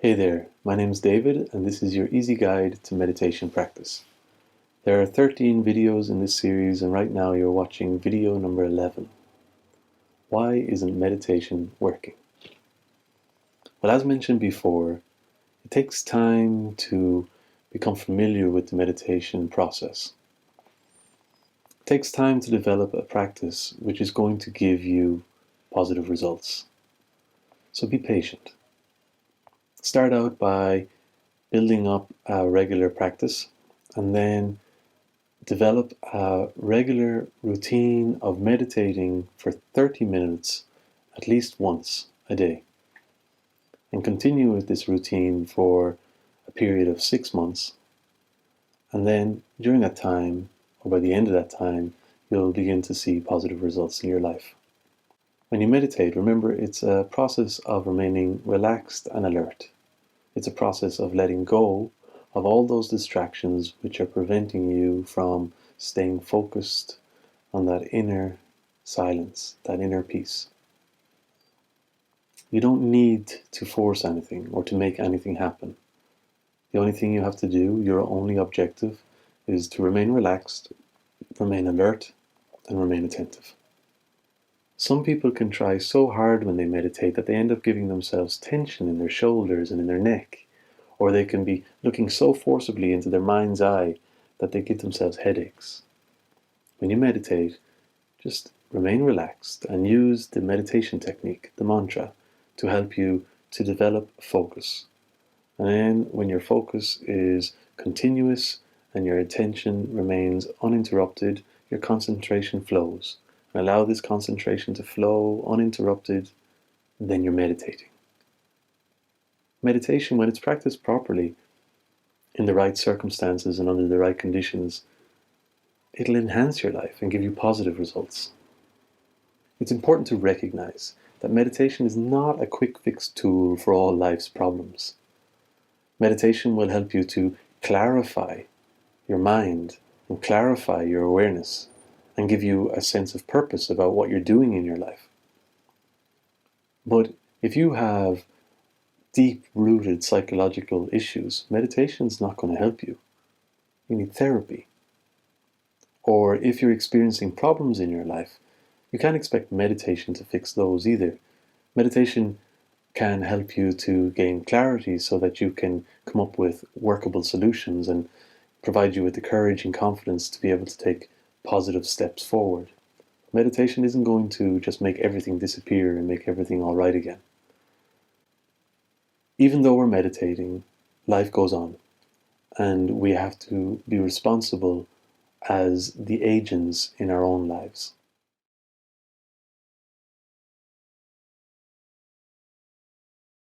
Hey there, my name is David and this is your easy guide to meditation practice. There are 13 videos in this series and right now you're watching video number 11. Why isn't meditation working? Well, as mentioned before, it takes time to become familiar with the meditation process. It takes time to develop a practice which is going to give you positive results. So be patient. Start out by building up a regular practice and then develop a regular routine of meditating for 30 minutes at least once a day. And continue with this routine for a period of 6 months. And then during that time, or by the end of that time, you'll begin to see positive results in your life. When you meditate, remember it's a process of remaining relaxed and alert. It's a process of letting go of all those distractions which are preventing you from staying focused on that inner silence, that inner peace. You don't need to force anything or to make anything happen. The only thing you have to do, your only objective, is to remain relaxed, remain alert, and remain attentive. Some people can try so hard when they meditate that they end up giving themselves tension in their shoulders and in their neck. Or they can be looking so forcibly into their mind's eye that they give themselves headaches. When you meditate, just remain relaxed and use the meditation technique, the mantra, to help you to develop focus. And then when your focus is continuous and your attention remains uninterrupted, your concentration flows. And allow this concentration to flow uninterrupted, then you're meditating. Meditation, when it's practiced properly, in the right circumstances and under the right conditions, it'll enhance your life and give you positive results. It's important to recognize that meditation is not a quick fix tool for all life's problems. Meditation will help you to clarify your mind and clarify your awareness and give you a sense of purpose about what you're doing in your life. But if you have deep-rooted psychological issues, meditation is not going to help you. You need therapy. Or if you're experiencing problems in your life, you can't expect meditation to fix those either. Meditation can help you to gain clarity so that you can come up with workable solutions and provide you with the courage and confidence to be able to take positive steps forward. Meditation isn't going to just make everything disappear and make everything all right again. Even though we're meditating, life goes on, and we have to be responsible as the agents in our own lives.